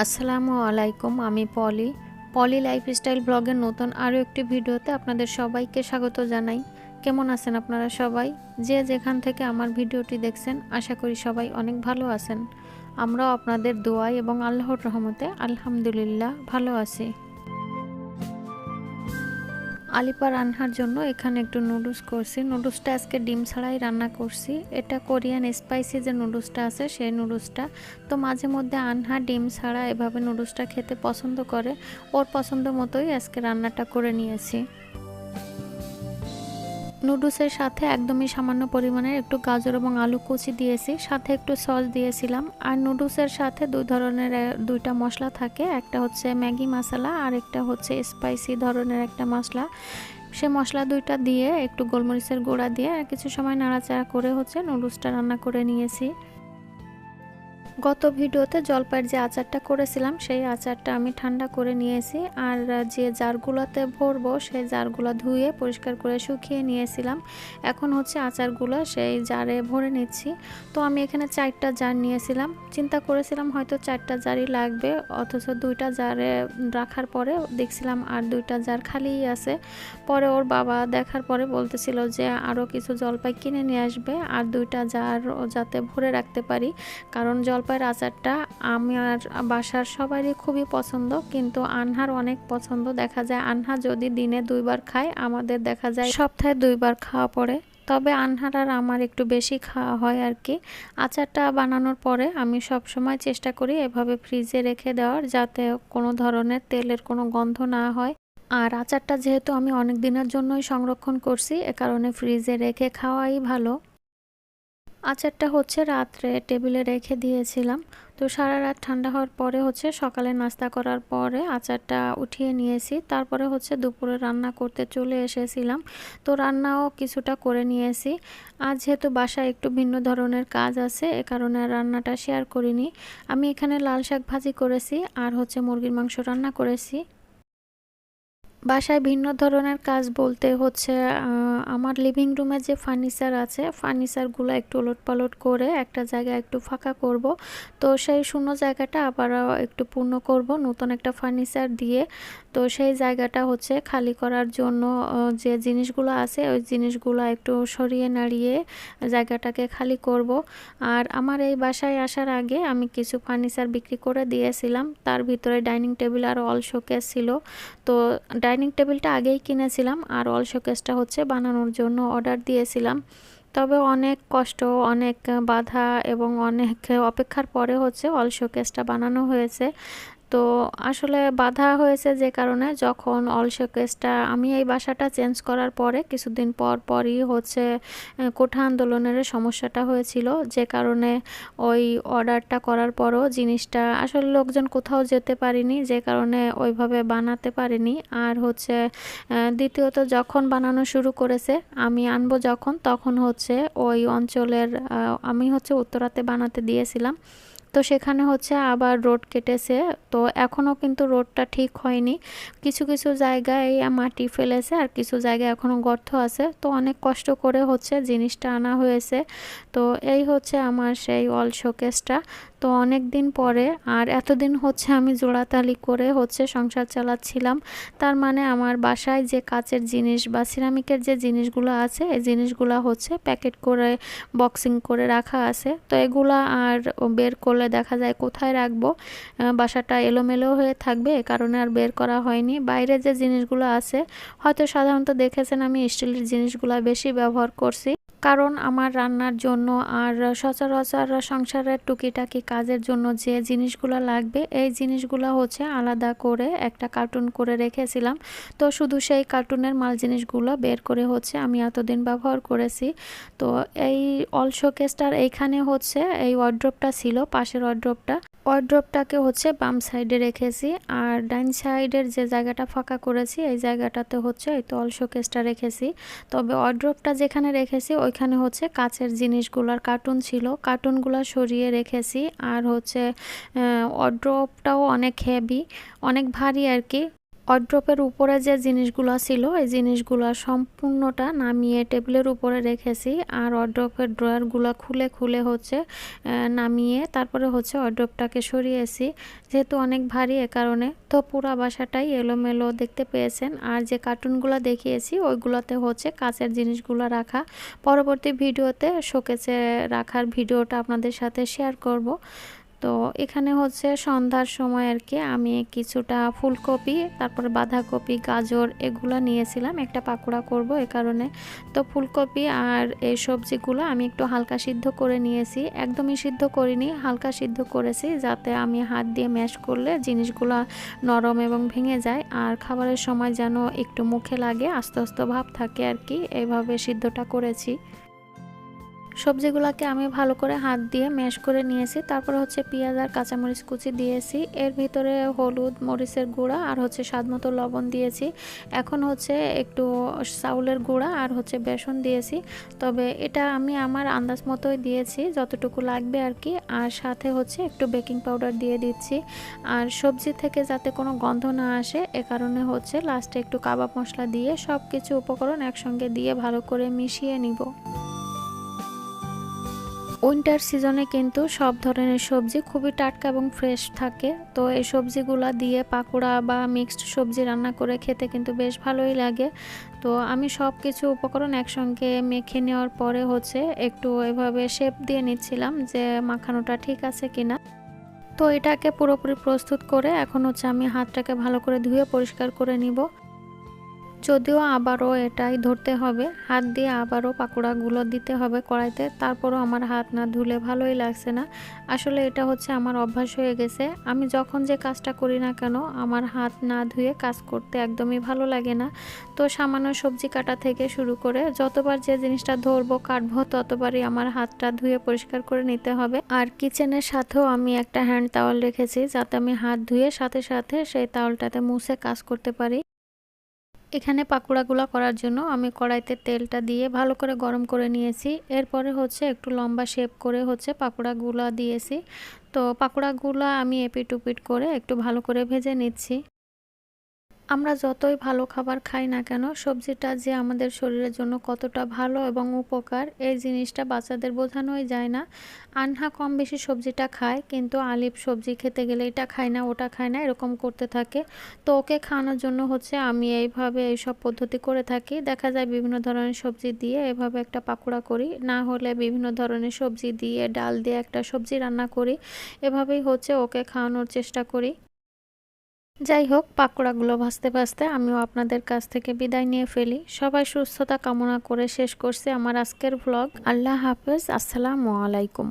আসসালামু আলাইকুম। আমি পলি লাইফস্টাইল ব্লগের নতুন আরও একটি ভিডিওতে আপনাদের সবাইকে স্বাগত জানাই। কেমন আছেন আপনারা সবাই? যে যেখান থেকে আমার ভিডিওটি দেখছেন, আশা করি সবাই অনেক ভালো আছেন। আমরাও আপনাদের দোয়ায় এবং আল্লাহর রহমতে আলহামদুলিল্লাহ ভালো আছি। আলিপা রান্নার জন্য এখানে একটু নুডলস করছি। নুডলসটা আজকে ডিম ছাড়াই রান্না করছি। এটা কোরিয়ান স্পাইসি যে নুডলসটা আছে সেই নুডলসটা। তো মাঝে মধ্যে আনহা ডিম ছাড়া এভাবে নুডলসটা খেতে পছন্দ করে। ওর পছন্দ মতোই আজকে রান্নাটা করে নিয়েছি। নুডলসের সাথে একদমই সামান্য পরিমাণের একটু গাজর এবং আলু কুচি দিয়েছি, সাথে একটু সস দিয়েছিলাম। আর নুডলসের সাথে দুই ধরনের দুইটা মশলা থাকে, একটা হচ্ছে ম্যাগি মশলা আর একটা হচ্ছে স্পাইসি ধরনের একটা মশলা। সে মশলা দুইটা দিয়ে একটু গোলমরিচের গুঁড়া দিয়ে কিছু সময় নাড়াচাড়া করে হচ্ছে নুডলসটা রান্না করে নিয়েছি। গত ভিডিওতে জলপাইয়ের যে আচারটা করেছিলাম সেই আচারটা আমি ঠান্ডা করে নিয়েছি, আর যে জারগুলোতে ভরবো সেই জারগুলো ধুয়ে পরিষ্কার করে শুকিয়ে নিয়েছিলাম। এখন হচ্ছে আচারগুলো সেই জারে ভরে নিচ্ছি। তো আমি এখানে 4টা জার নিয়েছিলাম। চিন্তা করেছিলাম হয়তো 4টা জারই লাগবে, অথচ 2টা জারে রাখার পরে দেখছিলাম আর 2টা জার খালিই আছে। পরে ওর বাবা দেখার পরে বলতেছিল যে আরও কিছু জলপাই কিনে নিয়ে আসবে আর 2টা জার যাতে ভরে রাখতে পারি, কারণ জলপাইয়ের আচারটা আমার বাসার সবারই খুবই পছন্দ, কিন্তু আনহার অনেক পছন্দ। দেখা যায় আনহা যদি দিনে 2বার খায়, আমাদের দেখা যায় সপ্তাহে 2বার খাওয়া পড়ে। তবে আনহার আর আমার একটু বেশি খাওয়া হয় আর কি। আচারটা বানানোর পরে আমি সব সময় চেষ্টা করি এভাবে ফ্রিজে রেখে দেওয়ার, যাতে কোনো ধরনের তেলের কোনো গন্ধ না হয়। আর আচারটা যেহেতু আমি অনেক দিনের জন্যই সংরক্ষণ করছি, এ কারণে ফ্রিজে রেখে খাওয়াই ভালো। আচারটা হচ্ছে রাত্রে টেবিলে রেখে দিয়েছিলাম। তো সারা রাত ঠান্ডা হওয়ার পরে হচ্ছে সকালে নাস্তা করার পরে আচারটা উঠিয়ে নিয়েছি। তারপরে হচ্ছে দুপুরে রান্না করতে চলে এসেছিলাম। তো রান্নাও কিছুটা করে নিয়েছি। আজ যেহেতু বাসায় একটু ভিন্ন ধরনের কাজ আছে, এ কারণে রান্নাটা শেয়ার করিনি। আমি এখানে লাল শাক ভাজি করেছি আর হচ্ছে মুরগির মাংস রান্না করেছি। বাসায় ভিন্ন ধরনের কাজ বলতে হচ্ছে আমার লিভিং রুমে যে ফার্নিচার আছে, ফার্নিচারগুলো একটু ওলটপালট করে একটা জায়গায় একটু ফাঁকা করব। তো সেই শূন্য জায়গাটা আবার একটু পূর্ণ করব নতুন একটা ফার্নিচার দিয়ে। তো সেই জায়গাটা হচ্ছে খালি করার জন্য যে জিনিসগুলো আছে ওই জিনিসগুলো একটু সরিয়ে নাড়িয়ে জায়গাটাকে খালি করব। আর আমার এই বাসায় আসার আগে আমি কিছু ফার্নিচার বিক্রি করে দিয়েছিলাম। তার ভিতরে ডাইনিং টেবিল আর অল শোকেস ছিল। তো ডাইনিং টেবিলটা আগেই কিনেছিলাম আর অল শোকেসটা হচ্ছে বানানোর জন্য অর্ডার দিয়েছিলাম। তবে অনেক কষ্ট, অনেক বাধা এবং অনেক অপেক্ষার পরে হচ্ছে অল শোকেসটা বানানো হয়েছে। তো আসলে বাধা হয়েছে যে কারণে, যখন অল শোকেসটা আমি এই বাসাটা চেঞ্জ করার পরে কিছুদিন পরই হচ্ছে কোঠা আন্দোলনের সমস্যাটা হয়েছিল, যে কারণে ওই অর্ডারটা করার পরও জিনিসটা আসলে লোকজন কোথাও যেতে পারিনি, যে কারণে ওইভাবে বানাতে পারিনি। আর হচ্ছে দ্বিতীয়ত যখন বানানো শুরু করেছে, আমি আনবো তখন হচ্ছে ওই অঞ্চলের আমি হচ্ছে উত্তরাতে বানাতে দিয়েছিলাম। তো সেখানে হচ্ছে আবার রোড কেটেছে। তো এখনও কিন্তু রোডটা ঠিক হয়নি, কিছু কিছু জায়গায় মাটি ফেলেছে আর কিছু জায়গায় এখনও গর্ত আছে। তো অনেক কষ্ট করে হচ্ছে জিনিসটা আনা হয়েছে। তো এই হচ্ছে আমার সেই অল শোকেসটা। তো অনেক দিন পরে, আর এতদিন হচ্ছে আমি জোড়াতালি করে হচ্ছে সংসার চালাচ্ছিলাম। তার মানে আমার বাসায় যে কাচের জিনিস বা সিরামিকের যে জিনিসগুলো আছে, এই জিনিসগুলো হচ্ছে প্যাকেট করে বক্সিং করে রাখা আছে। তো এগুলা আর বের করলে দেখা যায় কোথায় রাখবো, বাসাটা এলোমেলো হয়ে থাকবে, এ কারণে আর বের করা হয়নি। বাইরে যে জিনিসগুলো আছে, হয়তো সাধারণত দেখেছেন আমি স্টিলের জিনিসগুলো বেশি ব্যবহার করছি, কারণ আমার রান্নার জন্য আর সচরাচর সংসারের টুকিটাকি কাজের জন্য যে জিনিসগুলো লাগবে, এই জিনিসগুলো হচ্ছে আলাদা করে একটা কার্টুন করে রেখেছিলাম। তো শুধু সেই কার্টুনের মাল জিনিসগুলো বের করে হচ্ছে আমি এতদিন ব্যবহার করেছি। তো এই অল শোকেসটার এইখানে হচ্ছে এই ওয়ার্ড্রপটা ছিল, পাশের ওয়ার্ড্রপটাকে হচ্ছে বাম সাইডে রেখেছি, আর ডাইন সাইডের যে জায়গাটা ফাঁকা করেছি এই জায়গাটাতে হচ্ছে এই তো অল শোকেসটা রেখেছি। তবে ওয়ার্ড্রপটা যেখানে রেখেছি ওইখানে হচ্ছে কাচের জিনিসগুলোর কার্টুন ছিল, কার্টুনগুলো সরিয়ে রেখেছি। আর হচ্ছে ওয়ার্ড্রপটাও অনেক হেভি, অনেক ভারী আর কি। ওয়ারড্রপের উপরে যে জিনিসগুলো ছিল এই জিনিসগুলো সম্পূর্ণটা নামিয়ে টেবিলের উপরে রেখেছি, আর ওয়ারড্রপের ড্রয়ারগুলো খুলে খুলে হচ্ছে নামিয়ে তারপরে হচ্ছে ওয়ারড্রপটাকে সরিয়েছি, যেহেতু অনেক ভারী এ কারণে। তো পুরো বাসাটাই এলোমেলো দেখতে পেয়েছেন। আর যে কার্টুনগুলো দেখিয়েছি ওইগুলোতে হচ্ছে কাচের জিনিসগুলো রাখা। পরবর্তী ভিডিওতে শোকেসে রাখার ভিডিওটা আপনাদের সাথে শেয়ার করব। তো এখানে হচ্ছে সন্ধ্যার সময় আর কি আমি কিছুটা ফুলকপি, তারপরে বাঁধাকপি, গাজর এগুলো নিয়েছিলাম একটা পাকোড়া করব এ কারণে। তো ফুলকপি আর এই সবজিগুলো আমি একটু হালকা সিদ্ধ করে নিয়েছি, একদমই সিদ্ধ করিনি, হালকা সিদ্ধ করেছি যাতে আমি হাত দিয়ে ম্যাশ করলে জিনিসগুলো নরম এবং ভেঙে যায়, আর খাবারের সময় যেন একটু মুখে লাগে, আস্তে আস্তে ভাব থাকে আর কি, এইভাবে সিদ্ধটা করেছি। সবজিগুলোকে আমি ভালো করে হাত দিয়ে ম্যাশ করে নিয়েছি, তারপরে হচ্ছে পেঁয়াজ আর কাঁচামরিচ কুচি দিয়েছি, এর ভিতরে হলুদ, মরিচের গুঁড়া আর হচ্ছে স্বাদমতো লবণ দিয়েছি। এখন হচ্ছে একটু চাউলের গুঁড়া আর হচ্ছে বেসন দিয়েছি, তবে এটা আমি আমার আন্দাজ মতোই দিয়েছি যতটুকু লাগবে আর কি। আর সাথে হচ্ছে একটু বেকিং পাউডার দিয়ে দিচ্ছি, আর সবজি থেকে যাতে কোনো গন্ধ না আসে এ কারণে হচ্ছে লাস্টে একটু কাবাব মশলা দিয়ে সব কিছু উপকরণ একসঙ্গে দিয়ে ভালো করে মিশিয়ে নিব। উইন্টার সিজনে কিন্তু সব ধরনের সবজি খুবই টাটকা এবং ফ্রেশ থাকে, তো এই সবজিগুলো দিয়ে পাকোড়া বা মিক্সড সবজি রান্না করে খেতে কিন্তু বেশ ভালোই লাগে। তো আমি সব কিছু উপকরণ একসঙ্গে মেখে নেওয়ার পরে হচ্ছে একটু এভাবে শেপ দিয়ে নিচ্ছিলাম যে মাখানোটা ঠিক আছে কিনা। তো এটাকে পুরোপুরি প্রস্তুত করে এখন হচ্ছে আমি হাতটাকে ভালো করে ধুয়ে পরিষ্কার করে নিব। যদিও আবারও এটাই ধরতে হবে, হাত দিয়ে আবারও পাকোড়াগুলো দিতে হবে কড়াইতে, তারপরও আমার হাত না ধুলে ভালোই লাগছে না। আসলে এটা হচ্ছে আমার অভ্যাস হয়ে গেছে, আমি যখন যে কাজটা করি না কেন আমার হাত না ধুয়ে কাজ করতে একদমই ভালো লাগে না। তো সামান্য সবজি কাটা থেকে শুরু করে যতবার যে জিনিসটা ধরবো কাটবো ততবারই আমার হাতটা ধুয়ে পরিষ্কার করে নিতে হবে। আর কিচেনের সাথেও আমি একটা হ্যান্ড টাওয়াল রেখেছি যাতে আমি হাত ধুয়ে সাথে সাথে সেই টাওয়ালটাতে মুছে কাজ করতে পারি। এখানে পাকোড়াগুলো করার জন্য আমি কড়াইতে তেলটা দিয়ে ভালো করে গরম করে নিয়েছি, এরপরে হচ্ছে একটু লম্বা শেপ করে হচ্ছে পাকোড়াগুলো দিয়েছি। তো পাকোড়াগুলো আমি এপিট ওপিট করে একটু ভালো করে ভেজে নিচ্ছি। আমরা যতই ভালো খাবার খাই না কেন সবজিটা যে আমাদের শরীরের জন্য কতটা ভালো এবং উপকার এই জিনিসটা বাচ্চাদের বোঝানোই যায় না। আনহা কম বেশি সবজিটা খায়, কিন্তু আলিফ সবজি খেতে গেলে এটা খায় না ওটা খায় না এরকম করতে থাকে। তো ওকে খাওয়ানোর জন্য হচ্ছে আমি এইভাবে এইসব পদ্ধতি করে থাকি। দেখা যায় বিভিন্ন ধরনের সবজি দিয়ে এভাবে একটা পাকোড়া করি, না হলে বিভিন্ন ধরনের সবজি দিয়ে ডাল দিয়ে একটা সবজি রান্না করি, এভাবেই হচ্ছে ওকে খাওয়ানোর চেষ্টা করি। যাই হোক, পাকোড়াগুলো ভাজতে ভাজতে আমিও আপনাদের কাছ থেকে বিদায় নিয়ে ফেলি। সবাই সুস্থতা কামনা করে শেষ করছি আমার আজকের ভ্লগ। আল্লাহ হাফেজ, আসসালামু আলাইকুম।